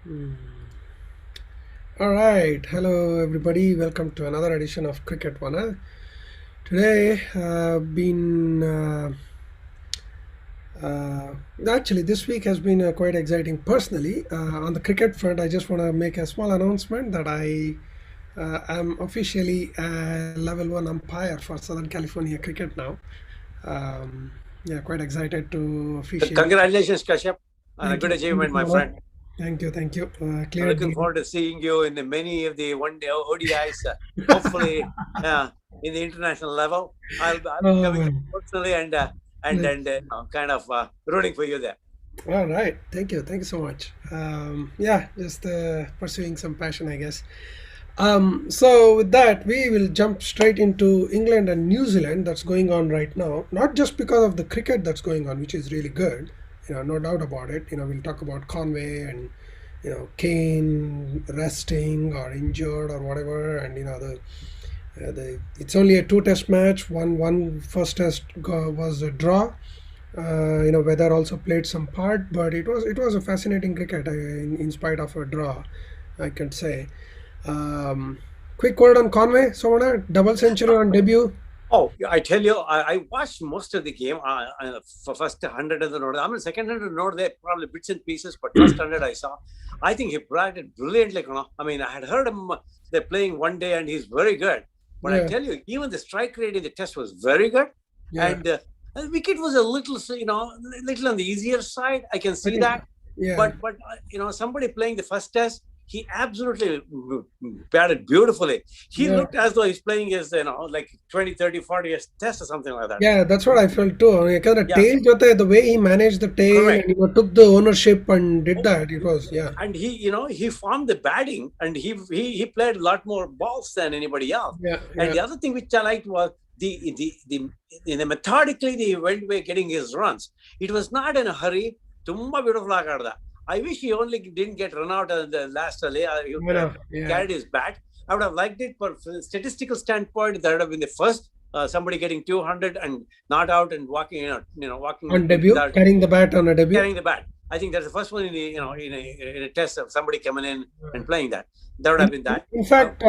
Hmm. All right. Hello, everybody. Welcome to another edition of Cricket Vana. Today, uh, actually, this week has been quite exciting personally. On the cricket front, I just want to make a small announcement that I am officially a level one umpire for Southern California cricket now. Yeah, quite excited to officially. Congratulations, Kashyap, on a Thank good you. Thank you achievement, my so much. friend. Thank you. Thank you. I'm Cleared looking the. forward to seeing you in many of the one-day ODIs. Hopefully, in the international level, I'll be Oh, coming up man. personally and kind of rooting for you there. All right. Thank you. Thank you so much. Yeah, just pursuing some passion, I guess. So, with that, we will jump straight into England and New Zealand that's going on right now. Not just because of the cricket that's going on, which is really good, no doubt about it. We'll talk about Conway and, Kane resting or injured or whatever. And, it's only a two-test match. One first test was a draw. Weather also played some part, but it was a fascinating cricket in spite of a draw, I can say. Um, Quick word on Conway, Somana, double century on debut. Oh, I tell you, I watched most of the game for first 100 of the note. I mean, second 100 note, there probably bits and pieces, but first 100 I saw. I think he batted brilliantly. I mean, I had heard him, they're playing one day and he's very good. But I Yeah, tell you, even the strike rate in the test was very good. yeah. And the wicket was a little, little on the easier side. I can I see think, that. yeah, But somebody playing the first test, he absolutely batted beautifully. He yeah. looked as though he's playing his, like 20, 30, 40 years test or something like that. Yeah, that's what I felt too. I mean, kind of Yeah, tail jote, the way he managed the tail and correct. took the ownership and did Oh, that, it was, yeah, and he formed the batting and he played a lot more balls than anybody else. yeah, And yeah, the other thing which I liked was methodically they went by getting his runs. It was not in a hurry. Tumba beautiful agada. I wish he only didn't get run out at the last he yeah. carried his bat. I would have liked it, but from a statistical standpoint, that would have been the first somebody getting 200 and not out and walking, walking On debut, without carrying the bat on a debut. carrying the bat. I think that's the first one in a test of somebody coming in and playing that. That would In, have been that. in fact,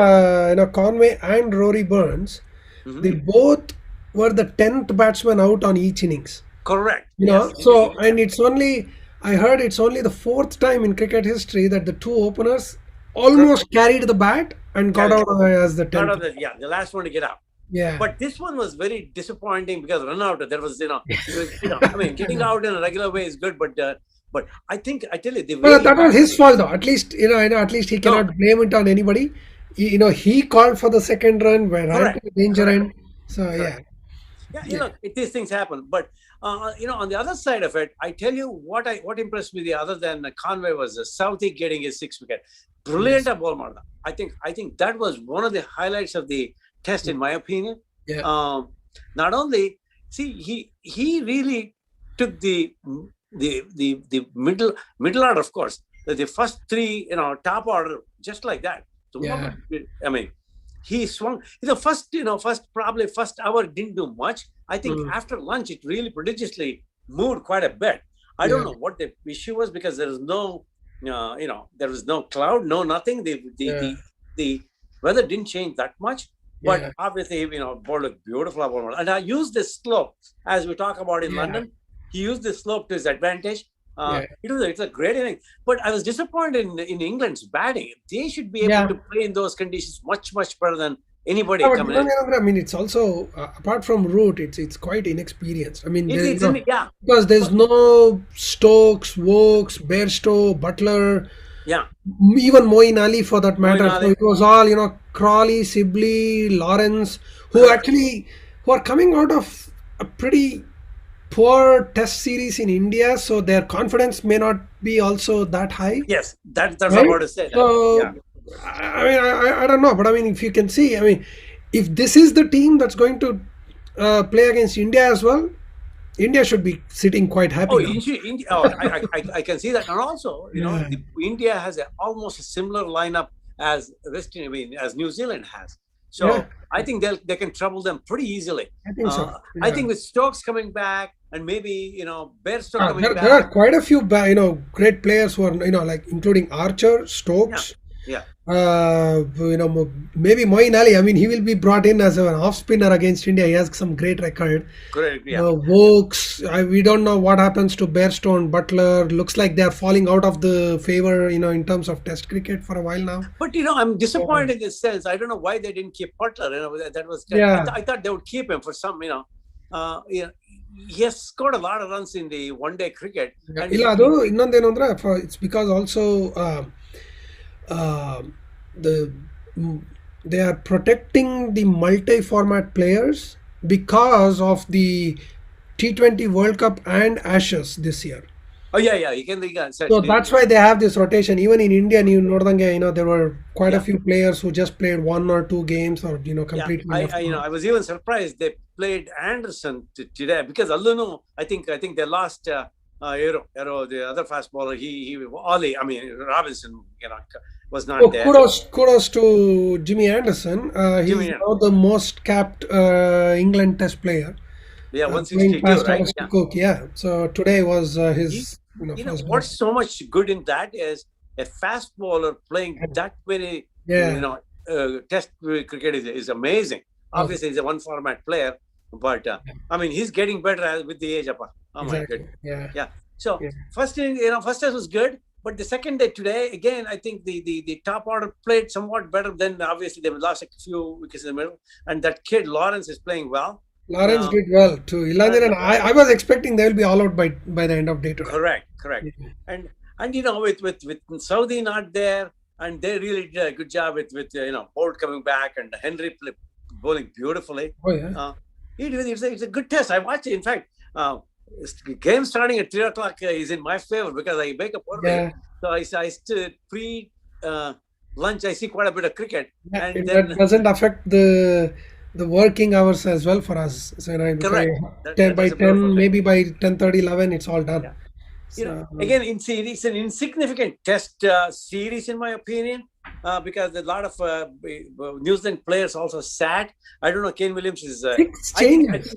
Conway and Rory Burns, they Mhm. both were the 10th batsman out on each innings. Correct. Yes. So, and I heard it's only the fourth time in cricket history that the two openers almost carried the bat and got Correct. out as the Not 10th. of the last one to get out. Yeah. But this one was very disappointing because run out. There was, I mean, getting out in a regular way is good, but I think I tell you the way Well, he that was his batted. fault, though. At least, at least he No, cannot blame it on anybody. He called for the second run, where ran to correct, the danger correct, end. So, yeah, correct. Yeah, yeah, these things happen. But on the other side of it, I tell you what impressed me the other than Conway was Southey getting his 6 wicket. Brilliant yes, ball, Martha. I think that was one of the highlights of the test, in my opinion. yeah, Um, Not only see he really took the middle order, of course, the first three, top order, just like that. So, yeah, I mean, he swung the first hour didn't do much. I think mm, after lunch it really prodigiously moved quite a bit. I don't yeah, know what the issue was because there was no cloud, no nothing. yeah, The weather didn't change that much, but yeah, obviously ball looked beautiful. And I used this slope as we talk about in yeah, London. He used this slope to his advantage. yeah, It's a great inning, but I was disappointed in England's batting. They should be able yeah. to play in those conditions much better than anybody Yeah, but coming in. I mean, it's also apart from root, it's quite inexperienced. I mean, It's in yeah, because there's but no Stokes, Wokes, Bairstow, Butler, yeah, even Moeen Ali for that matter. So Moeen it was all Crawley, Sibley, Lawrence, who correct. actually who are coming out of a pretty poor Test series in India, so their confidence may not be also that high, Yes, that's what I'm right? about to say. That yeah, So, I mean, I don't know, but I mean, if you can see, I mean, if this is the team that's going to play against India as well, India should be sitting quite happy oh, now. India, oh, I can see that, and also Yeah, India has almost a similar lineup as as New Zealand has. Yeah, So I think they can trouble them pretty easily. I think so. I Yeah. think with Stokes coming back and maybe Bairstow coming There are back. quite a few, great players who are, like including Archer, Yeah, Stokes, yeah. maybe Moeen Ali. I mean, he will be brought in as an off spinner against India. He has some great record. Correct. Yeah. Vokes, we don't know what happens to Bairstow, Butler. Looks like they are falling out of the favor, in terms of Test cricket for a while now. But I'm So, disappointed in this sense. I don't know why they didn't keep Butler. That was yeah. I thought they would keep him for some. He has scored a lot of runs in the one-day cricket, and ಇಲ್ಲ ಅದು ಇನ್ನೊಂದೇನು ಅಂದ್ರೆ it's because also uh, the mm, they are protecting the multi-format players because of the T20 World Cup and Ashes this year. oh yeah, you can So certainly. that's why they have this rotation. Even in India, ನೀವು ನೋಡ್ದಂಗೆ, there were quite a Yeah, few players who just played 1 or 2 games or yeah. completely left out. I was even surprised they played Anderson today because Allunu, I think they lost the other fast bowler. He Ollie, I mean Robinson, was not So there. kudos to Jimmy Anderson. He's Jimmy, now the most capped England Test player, yeah, playing 162, past right? Thomas Yeah. Cook. Yeah. So today was his You, first what's game. so much good in that is a fast bowler playing that many, Yeah. test cricket is amazing. Oh, Obviously, he's a one format player, but I mean, he's getting better with the age. Appa. Oh my exactly. goodness. Yeah. Yeah. So Yeah. first test was good, but the second day today, again, I think the top order played somewhat better. Then obviously they lost a few wickets in the middle, and that kid Lawrence is playing well. Lawrence Uh, did well too. Ilandira, and, and I was expecting they will be all out by the end of day today. correct. Yeah. And with Saudi not there, and they really did a good job with Bolt coming back and Henry bowling beautifully. Oh yeah. It's a good test. I watched it. In fact, game starting at 3 o'clock is in my favor because I wake up early. Yeah. So I still pre lunch. I see quite a bit of cricket, Yeah, and that then doesn't affect the working hours as well for us. So, correct. by That's a 10, beautiful thing. maybe by 10:30, 11, it's all done. Yeah. So, Again, it's an insignificant test series in my opinion, because a lot of New Zealand players also sat. I don't know. Kane Williams is. six I think. changes.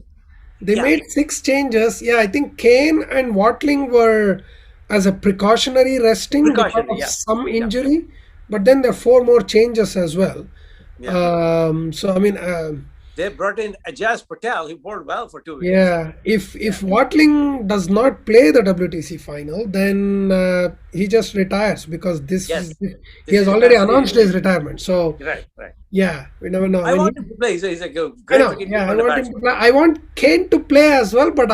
They Yeah, made 6 changes. Yeah, I think Kane and Watling were as a precautionary resting because precaution. of Yeah, some yeah, injury, but then there are 4 more changes as well. yeah. So I mean, They brought in Ajaz Patel. He bowled well for 2 weeks. yeah, if Watling does not play the WTC final, then he just retires because Yes, he this has is a already bad announced series. his retirement. So Right. yeah, we never know. I I mean, want him to play. He's a I great know. cricket Yeah, keeper I and a want him to batsman. play. I want Kane to play as well, but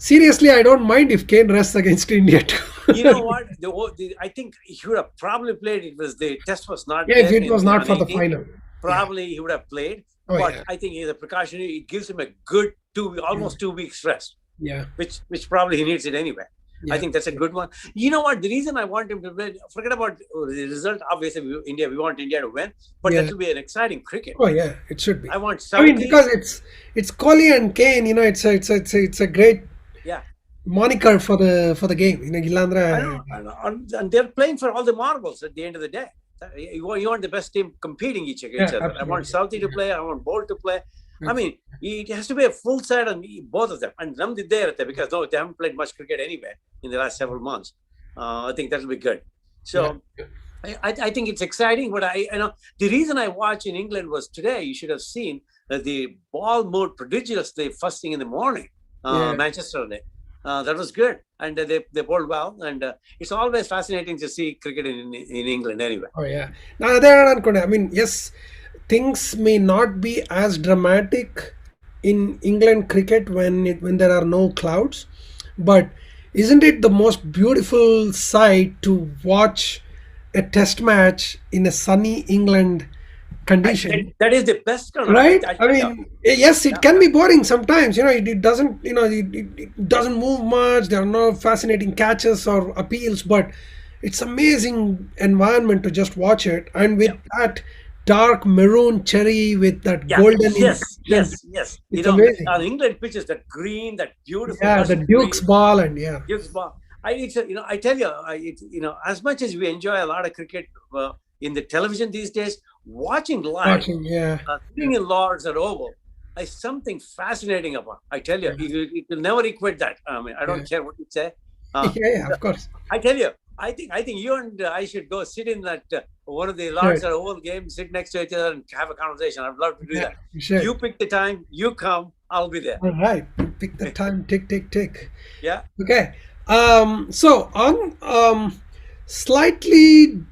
seriously, I don't mind if Kane rests against India too. You know what? I think he would have probably played. It was the test was not Yeah, if there it was not on for the 18. final. Yeah. Probably he would have played. Oh But yeah. I think as a precaution, it gives him a good almost 2 weeks rest, Yeah. which probably he needs it anyway. I Yeah. think that's a good one. You know what? The reason I want him to play, forget about the result. Obviously, we want India to win, but that Yeah. will be an exciting cricket. Oh yeah. It should be. I want I mean, Southeast. because it's Kohli and Kane. It's a great Yeah, moniker for the game. Illandra. I know, and they're playing for all the marbles at the end of the day. You want the best team competing each Yeah, other. I want absolutely. Southie to play. I want Bolt to play. I mean, it has to be a full side on both of them. And Ram did there because they haven't played much cricket anyway in the last several months. I think that'll be good. So Yeah. I think it's exciting. But the reason I watch in England was today. You should have seen the ball moved prodigiously first thing in the morning. Yeah. Manchester day. That was good, and they bowled well. And it's always fascinating to see cricket in England anyway. Oh yeah. Now there I mean, yes, things may not be as dramatic in England cricket when there are no clouds, but isn't it the most beautiful sight to watch a test match in a sunny England condition? That is the best kind of Right? I yeah, mean, yes, it can be boring sometimes. It doesn't, it doesn't move much. There are no fascinating catches or appeals, but it's amazing environment to just watch it. And with that dark maroon cherry with that yeah. golden Yes. it's amazing. On England pitches, that green, that beautiful. Yeah, the lush Duke's green, ball and yeah. Duke's ball. I tell you, as much as we enjoy a lot of cricket, in the television these days, watching live, Watching, yeah, sitting in Lords at Oval, is something fascinating about. I tell you, yeah, you will never equate that. I mean, I yeah, don't care what you say. yeah, Uh, yeah, of course. I tell you, I think you and I should go sit in that one of the Sure. Lords at Oval games, sit next to each other, and have a conversation. I'd love to do Yeah, that. sure. You pick the time, you come, I'll be there. All right. Pick the time. Tick, tick, tick. Yeah. Okay. So on slightly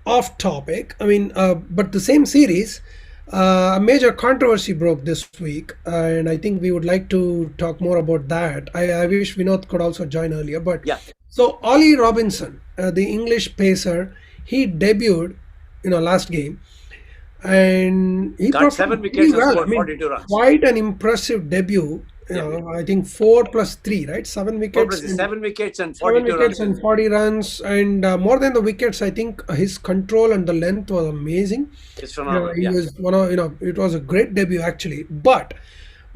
off topic, I mean, but the same series, a major controversy broke this week, and I think we would like to talk more about that. I wish Vinod could also join earlier, but Yeah. so Ollie Robinson, the English pacer, he debuted, last game, and he Got performed 7 wickets pretty and well. I scored mean, 42 runs. quite an impressive debut. Yeah. I think 4+3, right? Seven Four wickets, plus 7 wickets and seven 42 wickets runs. and 40 runs, and more than the wickets, I think his control and the length was amazing. It's phenomenal. He Yeah. was one of, it was a great debut actually. But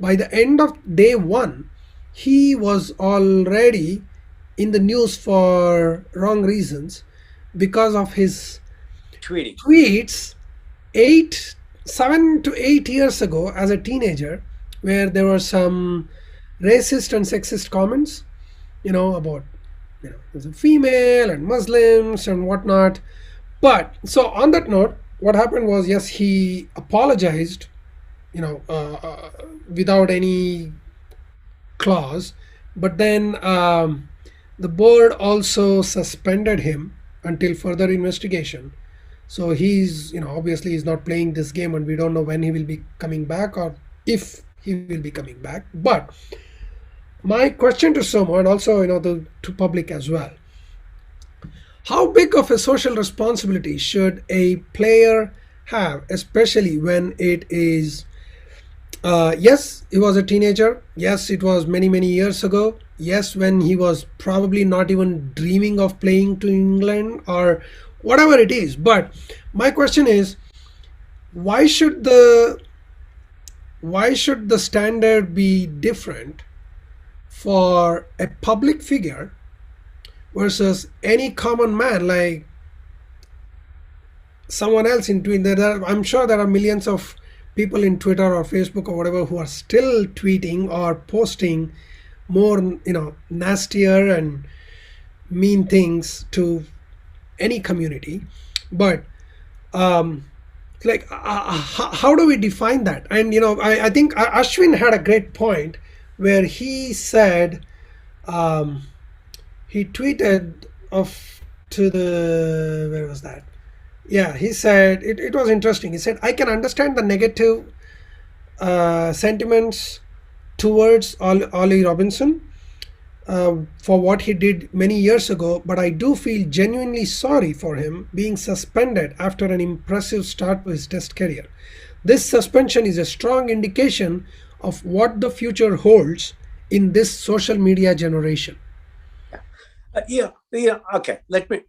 by the end of day one, he was already in the news for wrong reasons because of his Tweeting. tweets 7 to 8 years ago as a teenager, where there were some racist and sexist comments, about, there's a female and Muslims and whatnot. But so on that note, what happened was, yes, he apologized, without any clause, but then the board also suspended him until further investigation. So he's, obviously he's not playing this game, and we don't know when he will be coming back or if he will be coming back. But my question to Somo, and also, to public as well, how big of a social responsibility should a player have, especially when it is, yes, he was a teenager. Yes, it was many, many years ago. Yes, when he was probably not even dreaming of playing to England or whatever it is. But my question is, why should the standard be different for a public figure versus any common man, like someone else in Twitter? I'm sure there are millions of people in Twitter or Facebook or whatever who are still tweeting or posting more, nastier and mean things to any community. But how do we define that? And I think Ashwin had a great point where he said, he tweeted of to the, where was that? Yeah, he said it was interesting. He said, I can understand the negative sentiments towards Ollie Robinson for what he did many years ago, but I do feel genuinely sorry for him being suspended after an impressive start to his Test career. This suspension is a strong indication of what the future holds in this social media generation. Okay. Let me.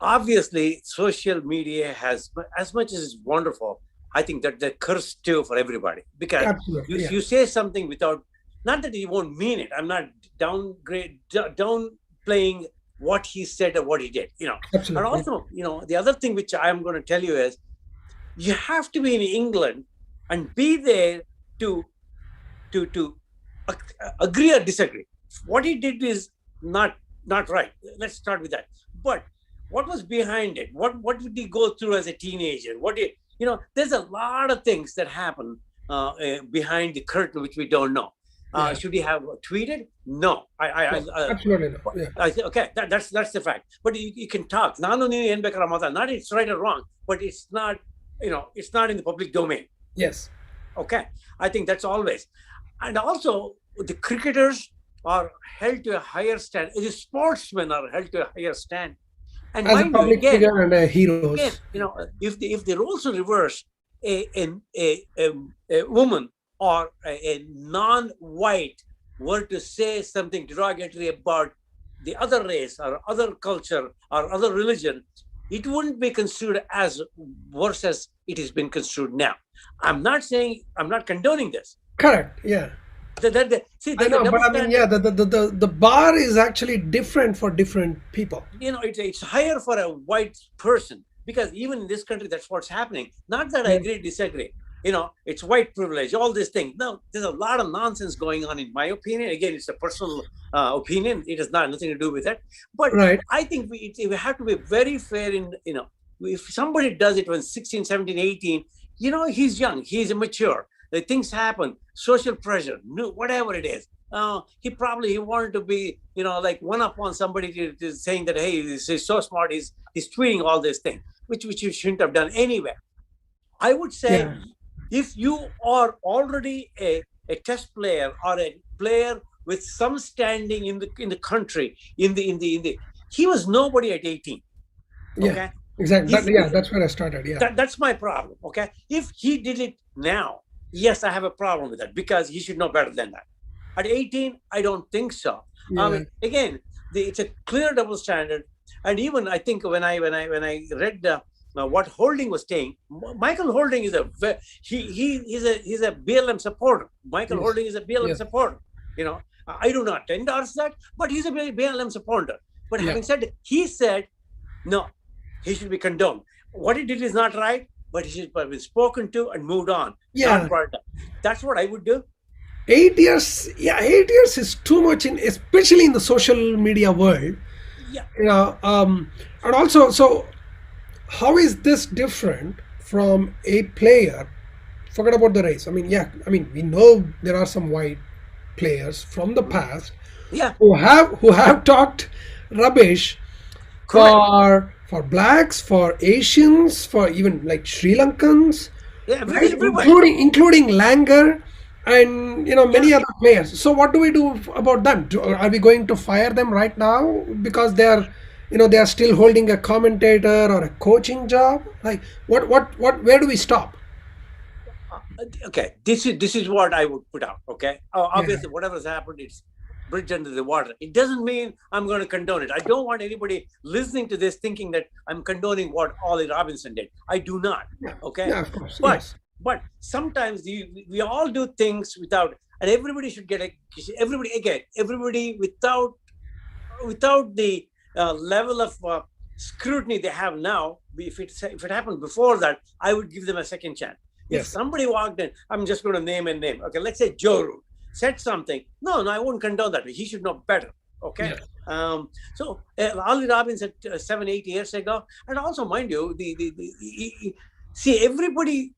Obviously, social media has, as much as it's wonderful, I think that the curse too for everybody, because Absolutely, yeah. you say something without, not that you won't mean it. I'm not downplaying what he said or what he did. And Absolutely. also, the other thing which I'm going to tell you is, you have to be in England and be there to agree or disagree. What he did is not right. Let's start with that. But what was behind it? What did he go through as a teenager? There's a lot of things that happen behind the curtain which we don't know. Yeah. Should he have tweeted? No. Absolutely not. Yeah. Okay, that's the fact. But you can talk. Not it's right or wrong, but it's not in the public domain. Yes. Okay, I think that's always. And also, the cricketers are held to a higher stand. The sportsmen are held to a higher stand. And As a mind you, public again, figure and a heroes. if the roles are reversed, a woman or a non-white were to say something derogatory about the other race or other culture or other religion, it wouldn't be construed as worse as it has been construed now. I'm not condoning this. Correct. Yeah. I know, but I mean, yeah, the bar is actually different for different people. It's higher for a white person because even in this country, that's what's happening. Not that I Yeah. agree, disagree. It's white privilege, all these things. No, there's a lot of nonsense going on, in my opinion. Again, it's a personal opinion. It has nothing to do with it. But Right. I think we have to be very fair if somebody does it when 16, 17, 18, he's young, he's immature. The things happen, social pressure, whatever it is. He wanted to be, like one up on somebody to saying that, hey, he's so smart, he's tweeting all this thing, which you shouldn't have done anyway. I would say, Yeah. if you are already a test player or a player with some standing in the country, he was nobody at 18. Yeah. Okay. Exactly. If, Yeah, if that's where I started. Yeah. that's my problem. Okay. If he did it now, yes, I have a problem with that, because he should know better than that. At 18, I don't think so. I Yeah. mean, again, it's a clear double standard. And even I think when I read what Holding was saying, Michael Holding is he's a BLM supporter. Michael Yes. Holding is a BLM Yes. supporter. I do not endorse that, but he's a BLM supporter. But Yeah. having said, he said no, he should be condoned. What he did is not right, but he should have been spoken to and moved on, not Yeah. brought up. That's what I would do. 8 years. Yeah, 8 years is too much especially in the social media world. Yeah. You know, and also, so how is this different from a player? Forget about the race. I mean, yeah, I mean, we know there are some white players from the past Yeah. who have talked rubbish Correct. for blacks, for Asians, for even like Sri Lankans, Yeah. right? Everybody. Including Langer and many Yeah. other players. So what do we do about them? Are we going to fire them right now because they are still holding a commentator or a coaching job? Like what? Where do we stop? Okay. This is what I would put out. Okay. Yeah, Obviously, whatever has happened, it's bridge under the water. It doesn't mean I'm going to condone it. I don't want anybody listening to this thinking that I'm condoning what Ollie Robinson did. I do not. yeah, Okay. yeah. Of course, But yes, but sometimes we all do things without, and everybody should get everybody without the level of scrutiny they have now. If it happened before that, I would give them a second chance. If yes, somebody walked in, I'm just going to name a name. Okay, let's say Joe Root said something. No, I wouldn't condone that. He should know better. Okay. yes, So Ollie Robinson said 7, 8 years ago, and also mind you, see, everybody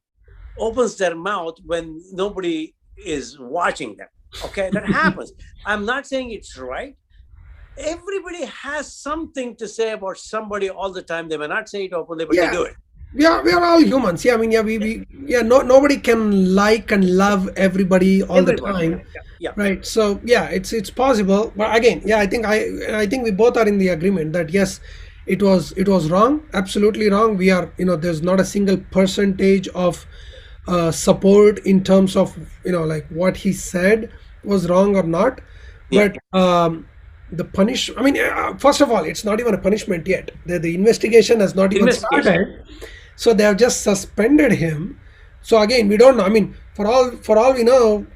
opens their mouth when nobody is watching them. Okay, that happens. I'm not saying it's right. Everybody has something to say about somebody all the time. They may not say it openly, but they yeah. do it. We are all humans. Yeah, I mean, yeah, we yeah. No, nobody can like and love everybody all the Everybody. time, Yeah, yeah. right? So yeah, it's possible. But again, yeah, I think we both are in the agreement that yes, it was wrong, absolutely wrong. We are, there's not a single percentage of support in terms of like what he said was wrong or not. Yeah. But the punish. I mean, first of all, it's not even a punishment yet. The investigation has not even Investigation. started. So they have just suspended him. So again, we don't know. I mean, for all we know,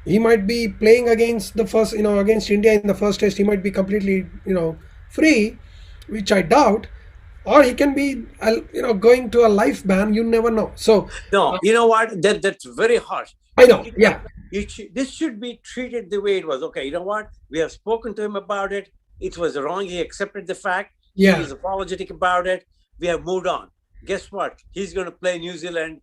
he might be playing against India in the first test. He might be completely, free, which I doubt, or he can be, going to a life ban. You never know. So No, you know what? That's very harsh. I know. Yeah. This should be treated the way it was. Okay, you know what? We have spoken to him about it. It was wrong. He accepted the fact. Yeah. He's apologetic about it. We have moved on. Guess what? He's going to play New Zealand.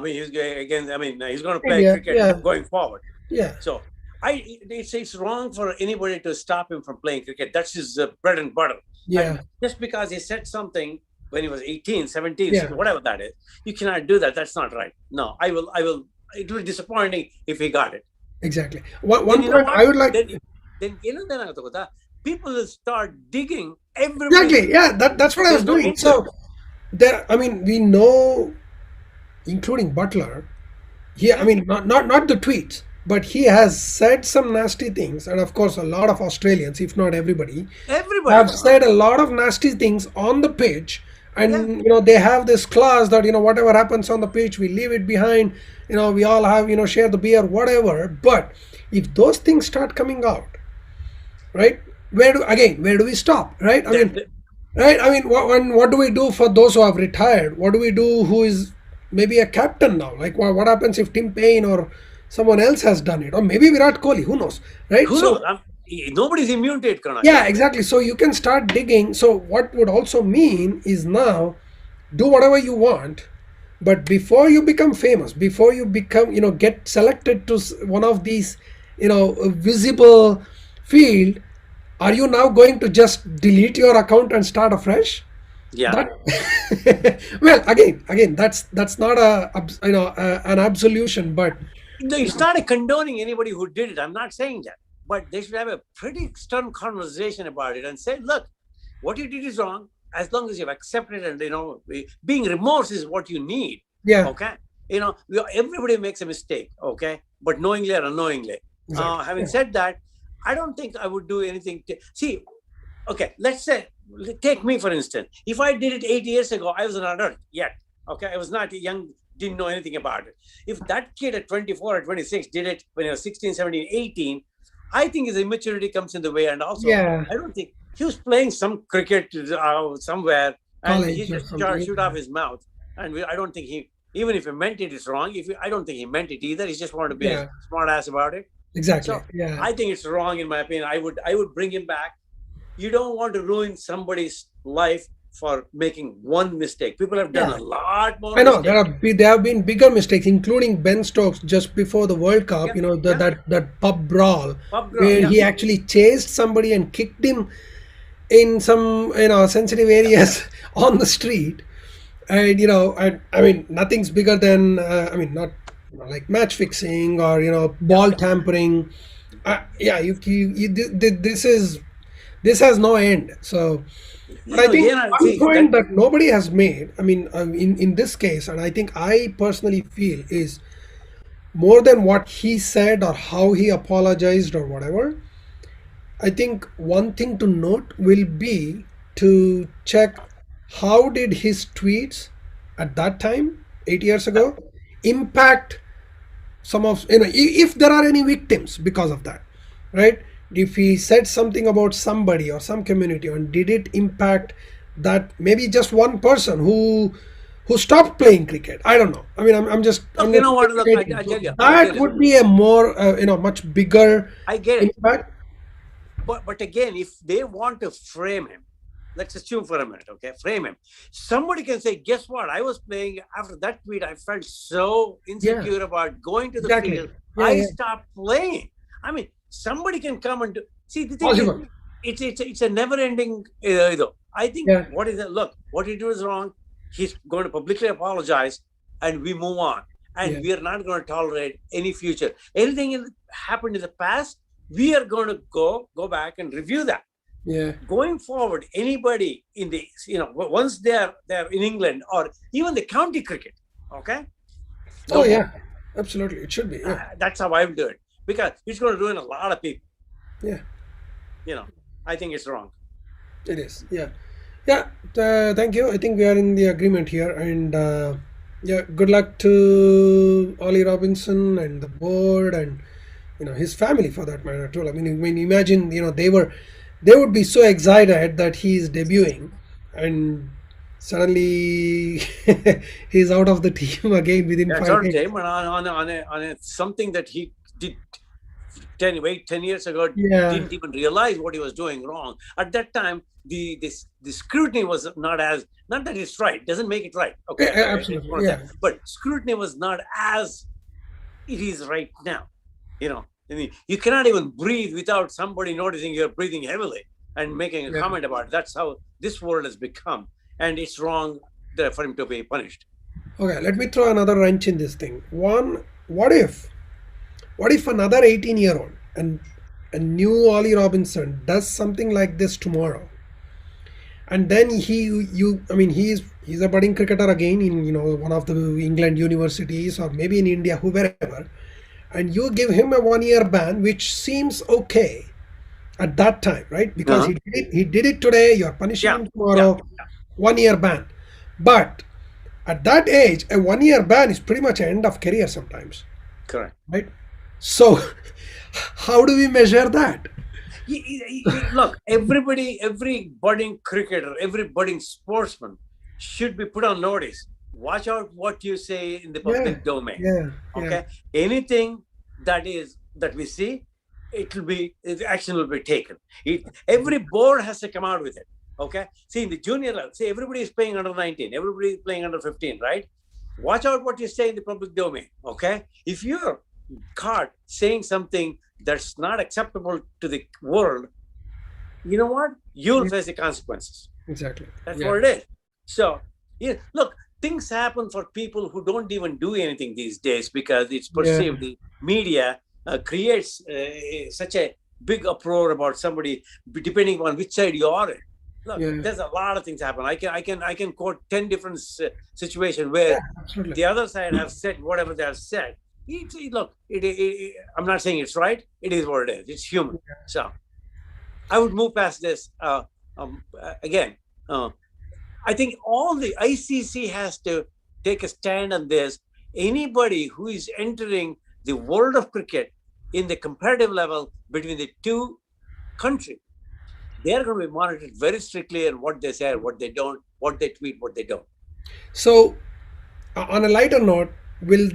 He's going again. He's going to play India, cricket yeah. going forward. Yeah. So it's wrong for anybody to stop him from playing cricket. That's his bread and butter. Yeah. And just because he said something when he was 18, 17, Yeah. whatever that is, you cannot do that. That's not right. No, I will. It will be disappointing if he got it. Exactly. One Then you know point what? I would like. Then ಏನಾಗುತ್ತೆ ಗೊತ್ತಾ? People will start digging everybody. Exactly. Yeah. That's what I was There's no doing. answer. So there. I mean, we know, including Butler. I mean, not the tweets, but he has said some nasty things, and of course, a lot of Australians, if not everybody, Everybody. have said a lot of nasty things on the pitch. And they have this clause that whatever happens on the pitch, we leave it behind. We all have share the beer, whatever. But if those things start coming out, right? Where do we stop, right? I mean, right? I mean, what do we do for those who have retired? What do we do who is maybe a captain now? Like, what happens if Tim Payne or someone else has done it? Or maybe Virat Kohli, who knows, right? Who knows? So, Nobody's immune to it, Kana. yeah, exactly. So you can start digging. So what would also mean is now do whatever you want, but before you become famous, before you become, get selected to one of these, visible field, are you now going to just delete your account and start afresh? Yeah. That well, again, that's not an absolution, but No, it's not a condoning anybody who did it. I'm not saying that. But they should have a pretty stern conversation about it and say, look, what you did is wrong. As long as you've accepted it, and being remorse is what you need. yeah, Okay. Everybody makes a mistake. Okay. But knowingly or unknowingly. exactly. Having Yeah. said that, I don't think I would do anything. See, okay, let's say, take me for instance. If I did it 8 years ago, I was an adult yet. Okay. I was not young, didn't know anything about it. If that kid at 24 or 26 did it when he was 16, 17, 18, I think his immaturity comes in the way. And also, Yeah, I don't think he was playing some cricket somewhere and he college or just something. shoot off his mouth. And I don't think even if he meant it, it's wrong. I don't think he meant it either. He just wanted to be a Yeah, smart ass about it. exactly. So Yeah. I think it's wrong in my opinion. I would bring him back. You don't want to ruin somebody's life for making one mistake. People have done Yeah. a lot more I know mistakes. there have been bigger mistakes, including Ben Stokes just before the World Cup. Yeah, yeah. That pub brawl Pub girl, where yeah. he actually chased somebody and kicked him in some sensitive areas on the street, and I mean nothing's bigger than I mean not like match fixing or ball tampering. Yeah, this has no end. So. But I think Again, one see point that. that nobody has made, I mean, in this case, and I think I personally feel is more than what he said or how he apologized or whatever. I think one thing to note will be to check how did his tweets at that time, 8 years ago, impact some of if there are any victims because of that, right? If he said something about somebody or some community, and did it impact that maybe just one person who stopped playing cricket? I don't know. I mean, I'm Look, you just know what? Look, I, speculating. I So tell you, I that tell you. would be a more much bigger I get it. impact. But again, if they want to frame him, let's assume for a minute, okay? Frame him. Somebody can say, guess what? I was playing after that tweet. I felt so Yeah, insecure about going to the exactly. field. Yeah, I yeah, stopped playing. I mean, somebody can come and do. See, the thing is, possible. it's a never-ending. I think Yeah, what is it? Look, what he did is wrong. He's going to publicly apologize, and we move on. And yeah, we are not going to tolerate any future. Anything happened in the past, we are going to go back and review that. yeah. Going forward, anybody in the once they're in England or even the county cricket, okay, Oh no more. yeah, absolutely. It should be. Yeah, That's how I will do it because it's going to ruin a lot of people. yeah. You know, I think it's wrong. It is. Yeah. Yeah. Thank you. I think we are in the agreement here. And yeah, good luck to Ollie Robinson and the board and his family for that matter too. I mean, imagine they would be so excited that he is debuting, and suddenly he's out of the team again within Yeah, it's 5 our days. time, and on something that he did 10 years ago, Yeah. didn't even realize what he was doing wrong. At that time, the scrutiny was not that it's right, doesn't make it right. Okay, Absolutely. Yeah. but scrutiny was not as it is right now. I mean, you cannot even breathe without somebody noticing you're breathing heavily and making a Yeah. comment about it. That's how this world has become, and it's wrong for him to be punished. Okay. Let me throw another wrench in this thing. One. What if another 18-year-old and a new Ollie Robinson does something like this tomorrow? And then he's a budding cricketer again in one of the England universities or maybe in India, wherever, and you give him a 1 year ban, which seems okay at that time, right? Because Uh-huh. he did it today, you're punishing Yeah, him yeah, tomorrow, 1 year ban. But at that age, a 1 year ban is pretty much end of career sometimes, correct. right? So how do we measure that? Look, every budding cricketer, every budding sportsman should be put on notice. Watch out what you say in the Yeah, public domain. yeah, yeah, Okay, anything that we see, the action will be taken. Every board has to come out with it. Okay, see in the junior level, see everybody is playing under 19, everybody is playing under 15, right? Watch out what you say in the public domain. Okay, if you're caught saying something that's not acceptable to the world, you know what? You'll yeah, face the consequences. exactly. That's Yeah, what it is. So, yeah, look, things happen for people who don't even do anything these days because it's yeah, perceived. The media creates such a big uproar about somebody, depending on which side you are in. Look, yeah, there's a lot of things happen. I can quote 10 different situations yeah, where absolutely. the other side have said whatever they have said. Look, I'm not saying it's right. It is what it is. It's human. So I would move past this. Again, uh, I think all the ICC has to take a stand on this. Anybody who is entering the world of cricket in the comparative level between the two countries, they are going to be monitored very strictly on what they say, what they don't, what they tweet, what they don't. So, on a lighter note, will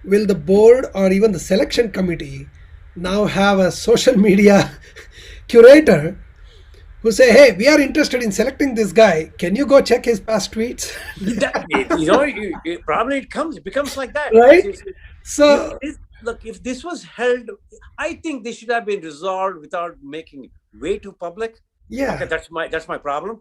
the board or even the selection committee now have a social media curator who say, "Hey, we are interested in selecting this guy. Can you go check his past tweets?" Probably it becomes like that. Right? So, Look, if this was held, I think this should have been resolved without making it way too public. Okay, yeah, that's my problem.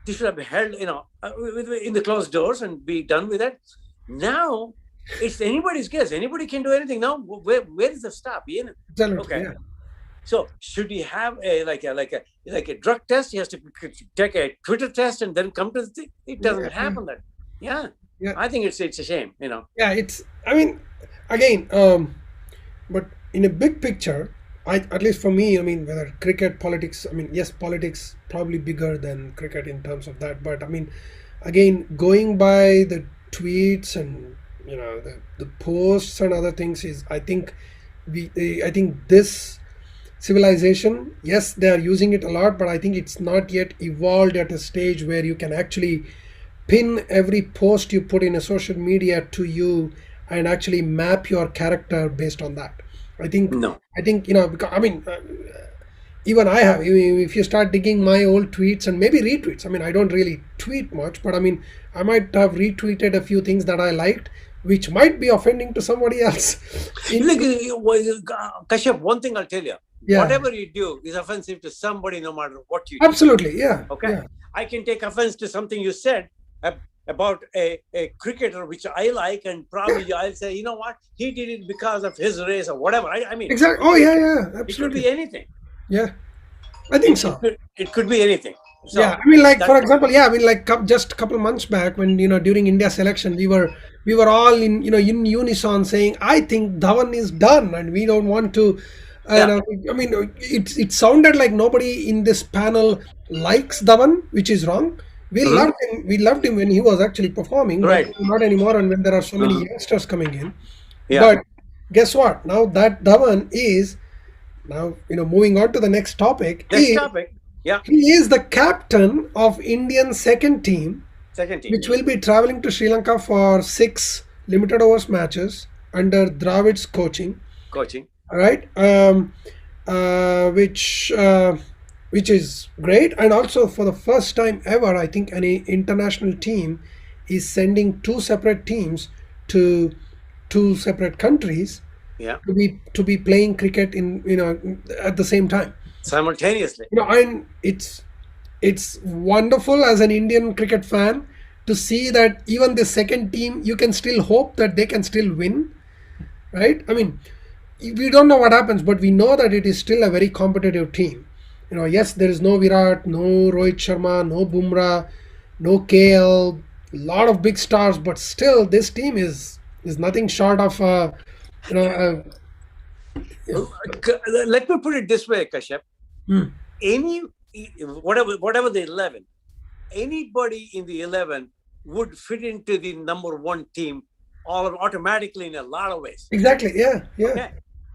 This should have been held, in the closed doors and be done with it. Now, it's anybody's guess. Anybody can do anything now. Where is the stop? absolutely, Okay. yeah, So should he have a drug test? He has to take a Twitter test and then come to the thing. It yeah, doesn't happen that. Yeah, yeah, I think it's a shame. yeah. It's. I mean, again, but in a big picture, at least for me, I mean, whether cricket, politics, I mean, yes, politics probably bigger than cricket in terms of that. But I mean, again, going by the tweets and the posts and other things is, I think this civilization, yes, they are using it a lot, but I think it's not yet evolved at a stage where you can actually pin every post you put in a social media to you and actually map your character based on that. I think No, because I mean, even I have. If you start digging my old tweets and maybe retweets, I mean, I don't really tweet much, but I mean, I might have retweeted a few things that I liked, which might be offending to somebody else. look, Kashyap. One thing I'll tell you: Yeah, whatever you do is offensive to somebody, no matter what you do. absolutely. Yeah, Okay, yeah, I can take offense to something you said about a cricketer which I like, and probably I'll say, you know what, he did it because of his race or whatever. I mean, exactly. Oh, yeah, yeah, it could absolutely. be anything. Yeah, I think It, it so. could it could be anything. Yeah, So I mean, like that's for what. example, yeah, I mean, like just a couple months back when during India selection, we were all in unison saying, "I think Dhawan is done, and we don't want to." Yeah. I mean, it sounded like nobody in this panel likes Dhawan, which is wrong. We Mhm. loved him. We loved him when he was actually performing, but Right. not anymore. And when there are so many Mhm. youngsters coming in, Yeah. but guess what? Now that Dhawan is now, moving on to the next topic, Next topic. Yeah. he is the captain of Indian second team, Second team. which will be traveling to Sri Lanka for 6 limited overs matches under Dravid's coaching. Coaching. Right? Which is great, and also for the first time ever, I think any international team is sending two separate teams to two separate countries Yeah. to be playing cricket in at the same time. Simultaneously. And it's wonderful as an Indian cricket fan to see that even the second team, you can still hope that they can still win, right? I mean, we don't know what happens, but we know that it is still a very competitive team. Yes, there is no Virat, no Rohit Sharma, no Bumrah, no KL, lot of big stars, but still this team is nothing short of you know, uh, you know, Let me put it this way, Kashyap. hmm, Any whatever the 11, anybody in the 11 would fit into the number one team all automatically in a lot of ways. exactly, yeah, yeah, Okay.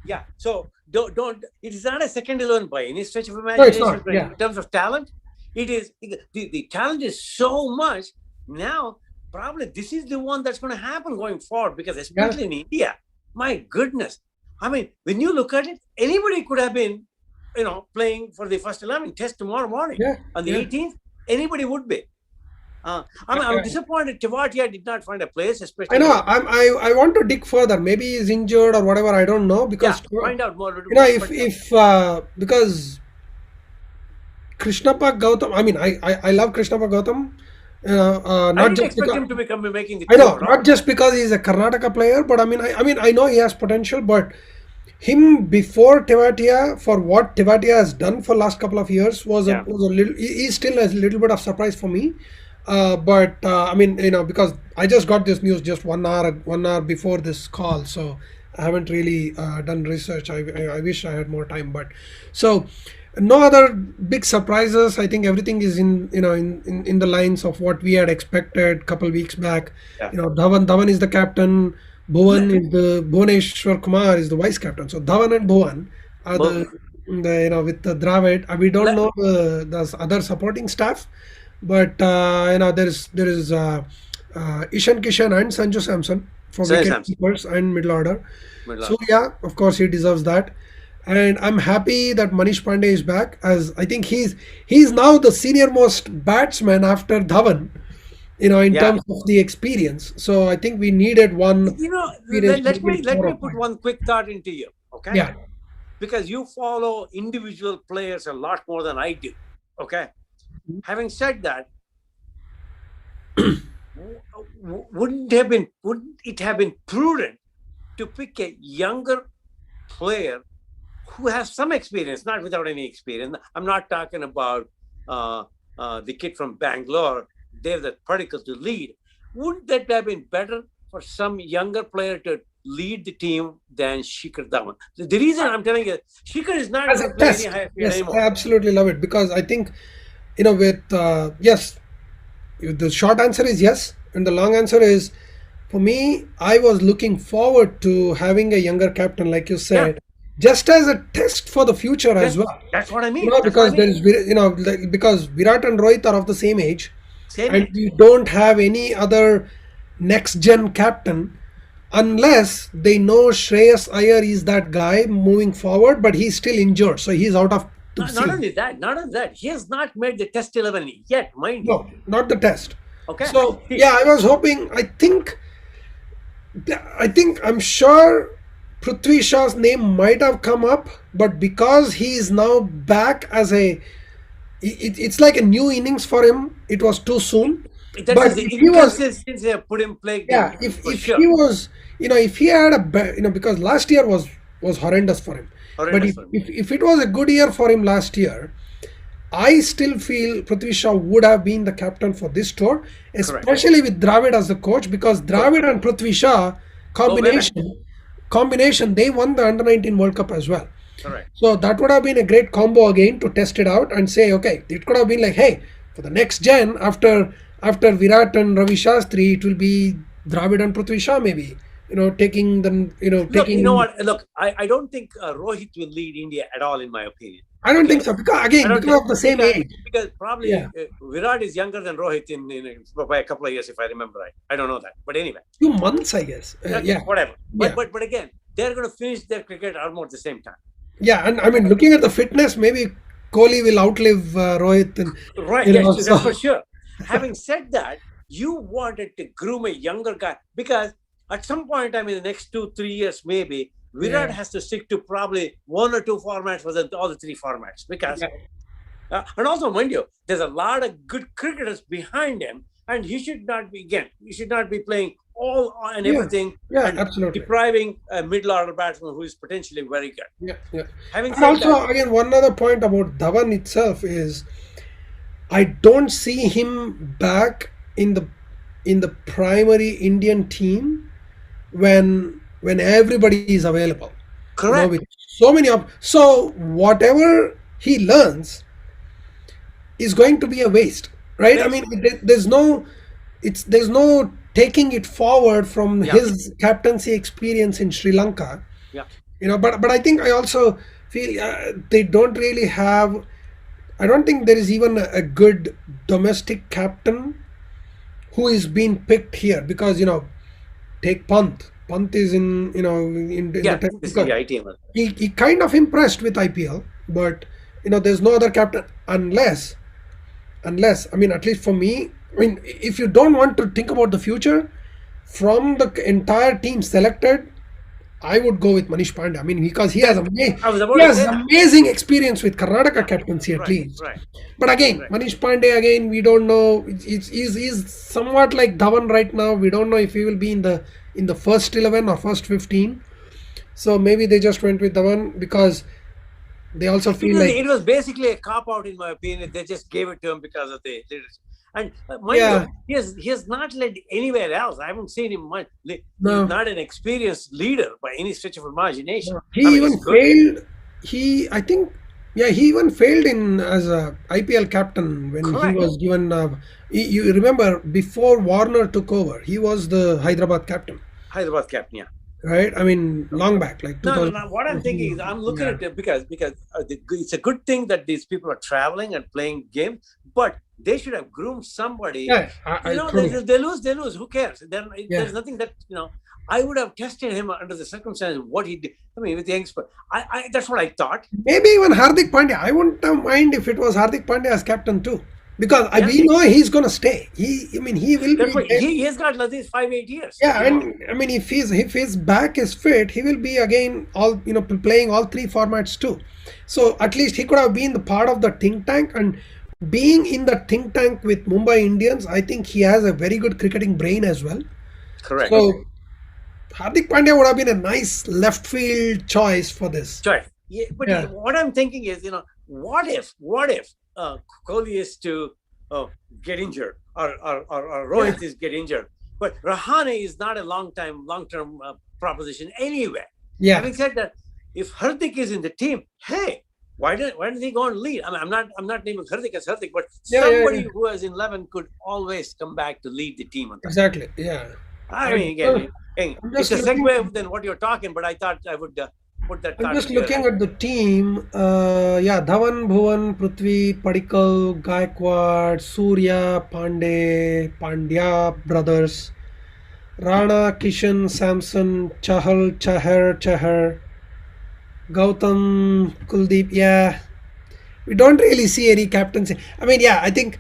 Yeah. So don't. It is not a second 11 by any stretch of No, it's imagination. not. But Yeah, in terms of talent, it is the talent is so much now. Probably this is the one that's going to happen going forward because yeah, especially in India, my goodness. I mean, when you look at it, anybody could have been, playing for the first 11 test tomorrow morning yeah, on the yeah. 18th. Anybody would be. I'm disappointed. Tewatia did not find a place, I especially know. I want to dig further. Maybe he's injured or whatever. I don't know yeah. because Find out more. if because Krishnappa Gautam. I mean, I love Krishnappa Gautam. I Not didn't just expect because him to become making the I team know, at not all. just because he's a Karnataka player, but I know he has potential. But him before Tewatia, for what Tewatia has done for last couple of years, Yeah. was a little. He's still a little bit of surprise for me. But I mean, because I just got this news just 1 hour before this call, so I haven't really done research. I wish I had more time, but so no other big surprises. I think everything is in the lines of what we had expected couple weeks back. Yeah. Dhawan is the captain. Bhuvaneshwar Kumar is the vice captain. So Dhawan and Bhuvan are But with the Dravid. We don't let, know the other supporting staff, but there is Ishan Kishan and Sanju Samson for Say wicket Samson. keepers and middle order. Middle So order. yeah, of course he deserves that. And I'm happy that Manish Pandey is back, as I think he's now the senior most batsman after Dhawan, in Yeah. terms of the experience. So I think we needed one experienced maybe Let 4 me or put 5. one quick thought into you, okay? Yeah. Because you follow individual players a lot more than I do, okay? Having said that, wouldn't it have been prudent to pick a younger player who has some experience, not without any experience? I'm not talking about the kid from Bangalore. They have the particle to lead. Wouldn't that have been better for some younger player to lead the team than Shikhar Dhawan? The reason I'm telling you, Shikhar is not As going a to play any test, higher speed yes, I anymore. absolutely love it, because I think, with yes, the short answer is yes, and the long answer is, for me, I was looking forward to having a younger captain, like you Yeah, said, just as a test for the future as well. that's what I mean. That's what I Because there mean. is, because Virat and Rohit are of the same age, Same and age. we don't have any other next gen captain unless they know Shreyas Iyer is that guy moving forward, but he's still injured, so he's out of to Not see. only that, he has not made the test 11 yet, mind you. No, not the test. Okay. So See, yeah, I was hoping. I'm sure Prithvi Shaw's name might have come up, but because he is now back as it's like a new innings for him. It was too soon. that But is the if he was, inconsistency they have put in play yeah, them if for if sure. he was, if he had because last year was horrendous for him. But Horrendous for me. if it was a good year for him last year, I still feel Prithvi Shaw would have been the captain for this tour, Correct. especially with Dravid as the coach, because Dravid and Prithvi Shaw Go back. combination, they won the Under 19 World Cup as well. Correct. So that would have been a great combo again to test it out and say, okay, it could have been like, hey, for the next gen after Virat and Ravi Shastri, it will be Dravid and Prithvi Shaw maybe. Taking the Look, you know taking. what? Look, I don't think Rohit will lead India at all, in my opinion. I don't Okay. think so, because I again, don't because think of the same age. because probably Yeah, Virat is younger than Rohit by a couple of years, if I remember right. I don't know that, but anyway, 2 months, I guess. okay, Yeah, whatever. yeah. But again, they're going to finish their cricket almost at the same time. Yeah, and I mean, looking at the fitness, maybe Kohli will outlive Rohit, and Right? Yes, that's for so sure. Having said that, you wanted to groom a younger guy because at some point, I mean, the next 2 3 years, maybe Virat yeah, has to stick to probably one or two formats for all the three formats because yeah, and also, mind you, there's a lot of good cricketers behind him, and he should not be playing all and yeah, everything yeah, and absolutely. depriving a middle order batsman who is potentially very good. Yeah, yeah. Having And said that, also, again, one other point about Dhawan itself is I don't see him back in the primary Indian team when everybody is available. correct. With so many so whatever he learns is going to be a waste, right? I Waste. mean, there's no taking it forward from Yeah, his captaincy experience in Sri Lanka. yeah. But I think I also feel they don't really have. I don't think there is even a good domestic captain who is being picked here because take Pant. Pant is in the Yeah, time this is because the ITM. he kind of impressed with IPL, but there's no other captain unless I mean at least for me. I mean, if you don't want to think about the future, from the entire team selected, I would go with Manish Pandey. I mean, because That I was he about to has say that. amazing experience with Karnataka Yeah, captaincy at right, least. right, But again, right. Manish Pandey again, we don't know. He's somewhat like Dhawan right now. We don't know if he will be in the first 11 or first 15. So maybe they just went with Dhawan because they also feel like, It was basically a cop out, in my opinion. They just gave it to him because of the leadership. And mind you, yeah, he has not led anywhere else. I haven't seen him much. He's no, not an experienced leader by any stretch of imagination. no. He I mean, he's even good. failed. I think, yeah, he even failed in as a IPL captain when he Correct. was given. You remember before Warner took over, he was the Hyderabad captain, Hyderabad captain, yeah. right? I mean, long back, like No, no, 2000. no. What I'm thinking is, I'm looking Yeah, at it because it's a good thing that these people are traveling and playing games, but they should have groomed somebody. yeah, I true. They lose, they lose. Who cares? Yeah, There's nothing that I would have tested him under the circumstances what he did. I mean, with the youngster, that's what I thought. maybe even Hardik Pandya. I wouldn't have mind if it was Hardik Pandya as captain too, because Yeah, we know he's gonna stay. I mean, he will that's be what there. he has got at least 5 8 years. Yeah, and I mean, if his back is fit, he will be again all playing all three formats too. So at least he could have been the part of the think tank, and being in the think tank with Mumbai Indians, I think he has a very good cricketing brain as well. Correct. So Hardik Pandya would have been a nice left field choice for this. Choice. Yeah, but Yeah, what I'm thinking is, what if Kohli is to get injured, or yeah, Rohit is get injured, but Rahane is not a long term proposition anyway. yeah, Having said that, if Hardik is in the team, hey, why don't he go and lead? I mean, I'm not naming Hardik as Hardik, but yeah. somebody who is in 11 could always come back to lead the team on that. Exactly. Yeah. I And mean, again, I'm it's just a looking. segue than what you're talking, but I thought I would put that I'm thought just into your looking head. at the team. Yeah, Dhawan, Bhuvan, Prithvi, Padikkal, Gaikwad, Surya, Pandya brothers, Rana, Kishan, Samson, Chahar, Gautam, Kuldeep. Yeah, we don't really see any captaincy. I mean, yeah, I think.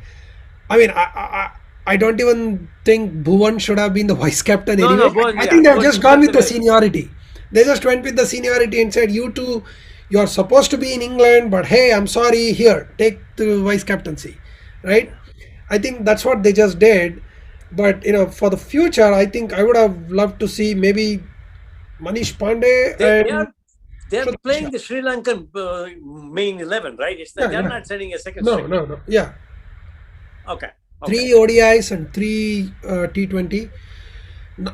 I mean, I don't even think Bhuvan should have been the vice captain No, anyway. no, Bhuvan, I yeah, think they've just gone Bhuvan's with the the guy. seniority. They just went with the seniority and said, "You two, you're supposed to be in England, but hey, I'm sorry. Here, take the vice captaincy." Right? Yeah. I think that's what they just did. But for the future, I think I would have loved to see maybe Manish Pandey They they and are they are Shruthaksha. playing the Sri Lankan main 11, right? It's Yeah, they're yeah. not sending a second No, string. no, no. Yeah, Okay, okay. three ODIs and three T20.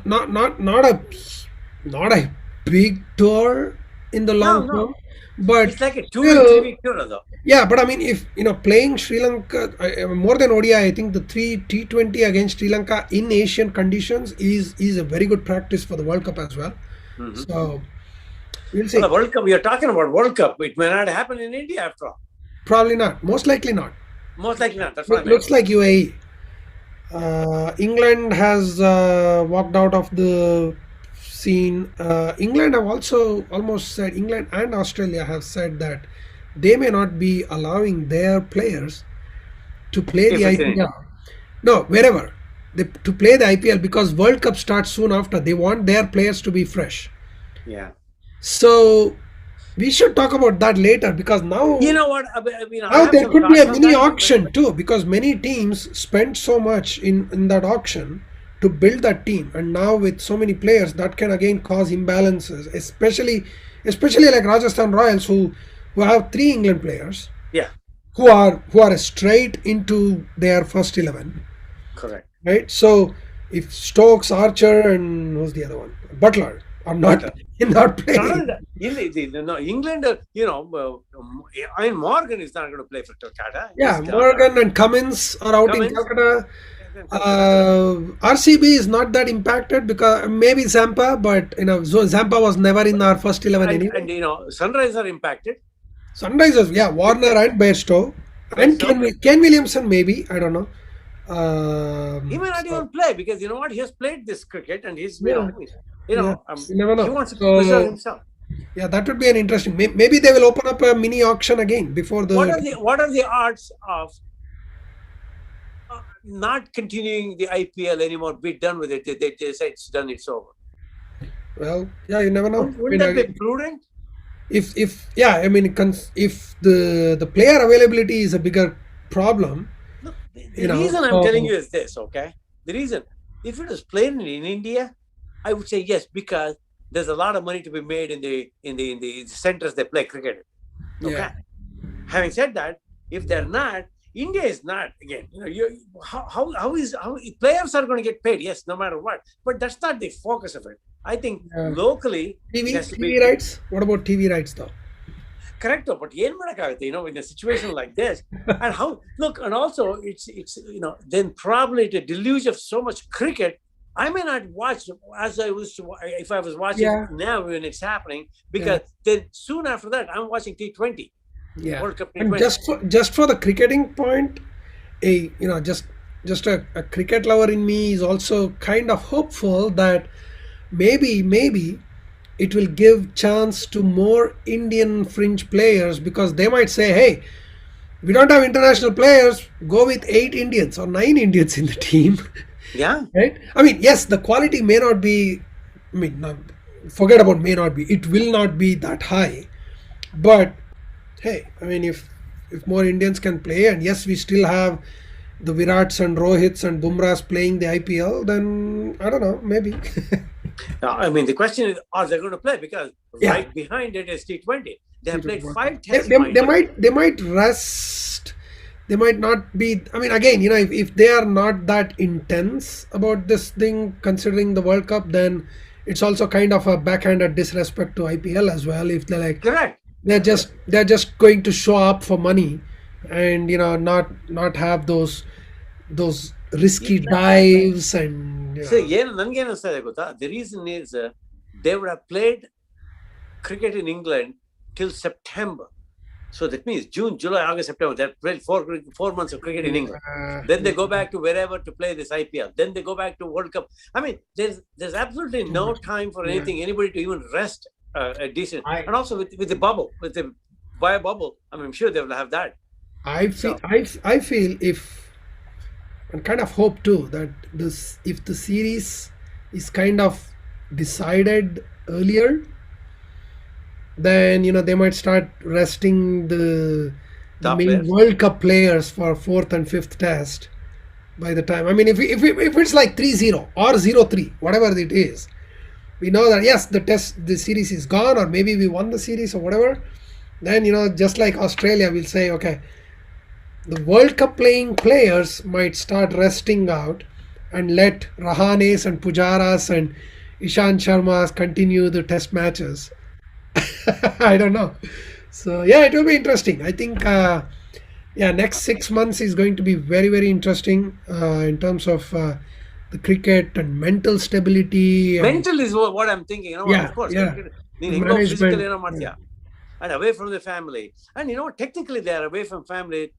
Not a big tour in the No, long no. term, but It's like a 2 week, still, 3 week tour, though. yeah. But I mean, if playing Sri Lanka more than ODI, I think the three T20 against Sri Lanka in Asian conditions is a very good practice for the World Cup as well. Hmm. So we'll Well, the see. World Cup. We are talking about World Cup. It may not happen in India after all. Probably not. Most likely not. Most likely not. That's what I meant. Looks like UAE. England has walked out of the scene. England have also almost said, England and Australia have said that they may not be allowing their players to play If the it's in India. IPL. No, wherever. To play the IPL because World Cup starts soon after. They want their players to be fresh. Yeah. So we should talk about that later because now You know what? I now have there some could be a thoughts on mini that. auction too, because many teams spent so much in that auction to build that team, and now with so many players, that can again cause imbalances, especially like Rajasthan Royals, who have three England players Yeah. who are straight into their first 11, Correct. right? So if Stokes, Archer, and who's the other one, Butler, are not Butler. not Not only playing. that, no, England, Ian Morgan is not going to play for Calcutta. Yeah, Morgan and Cummins are out in Cummins, Calcutta. Then come to that. RCB is not that impacted because maybe Zampa, but so Zampa was never in our first 11 And anyway. Sunrise are impacted. Sunrisers, yeah, Warner and Bairstow and Bairstow. Ken Williamson, maybe, I don't know. He may not So even play because you know what, he has played this cricket and he's yeah, yeah, you never he know. wants to preserve So himself. yeah, that would be an interesting. Maybe they will open up a mini auction again before the. What are the odds of not continuing the IPL anymore? Be done with it. They say it's done. It's over. Well, yeah, you never know. Wouldn't that be prudent? If yeah, I mean, if the player availability is a bigger problem, Look, the reason I'm telling you is this. Okay, the reason, if it was played in India, I would say yes, because there's a lot of money to be made in the centers they play cricket. Okay. Yeah. Having said that, if they're not, India is not. Again, how players are going to get paid? Yes, no matter what. But that's not the focus of it. I think locally it has to TV rights. What about TV rights though? correct. But in a situation like this, and and also it's then probably the deluge of so much cricket. I may not watch as I was if I was watching now when it's happening, because then soon after that I'm watching T20. Yeah, World Cup and T20. just for the cricketing point, just a cricket lover in me is also kind of hopeful that maybe it will give chance to more Indian fringe players, because they might say, hey, we don't have international players, go with 8 Indians or 9 Indians in the team. Yeah. Right? I mean, yes, the quality may not be, I mean, no, forget about may not be, it will not be that high. But hey, I mean, if more Indians can play, and yes, we still have the Virats and Rohits and Bumrahs playing the IPL, then I don't know, maybe. I mean, the question is, are they going to play? Because right behind it is T20. They have played 5 tests. They might rest. They might not be. I mean, again, if they are not that intense about this thing, considering the World Cup, then it's also kind of a backhanded disrespect to IPL as well. If they're like, correct, they're just going to show up for money, and not have those risky dives and. So the reason is they would have played cricket in England till September. So that means June, July, August, September. They played 4 months of cricket in England. Then they go back to wherever to play this IPL. Then they go back to World Cup. I mean, there's absolutely no time for anybody to even rest a decent. And also with the bubble, with the via bubble, I'm sure they will have that. I feel if. And kind of hope too that if the series is kind of decided earlier, then they might start resting the main World Cup players for 4th and 5th test by the time. I mean, if it's like 3-0 or 0-3, whatever it is, we know that yes, the series is gone, or maybe we won the series or whatever. Then just like Australia, we'll say, okay, the World Cup playing players might start resting out and let Rahanes and Pujaras and Ishant Sharmas continue the test matches. I don't know. So yeah, it will be interesting. I think next 6 months is going to be very, very interesting in terms of the cricket and mental stability. Mental is what I'm thinking. Of course. Yeah. Physical, and away from the family. And technically they are away from family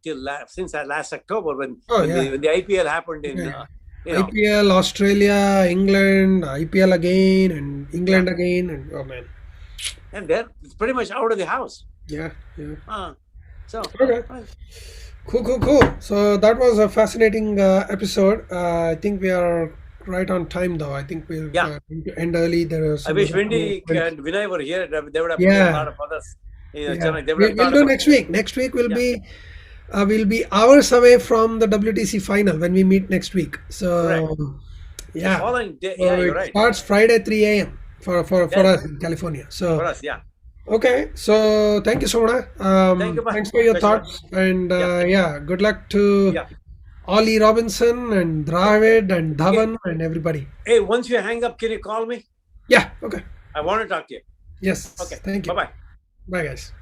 since last October when the IPL happened in IPL, Australia, England, IPL again, and England again, and oh man. And they're pretty much out of the house. Yeah. So okay. Cool. So that was a fascinating episode. I think we are right on time, though. I think we'll end early. I wish Wendy and Vinay were here. They would have played a lot of others. We'll do next week. Next week will be we'll be hours away from the WTC final when we meet next week. So the following day, you're right. It starts Friday 3 a.m. for us in California. So for us, okay. So thank you so much. Thanks for your thoughts, and good luck to Ollie Robinson and Dravid and Dhawan and everybody. Hey, once you hang up, can you call me? Yeah. Okay. I want to talk to you. Yes. Okay. Thank you. Bye-bye. Bye, guys.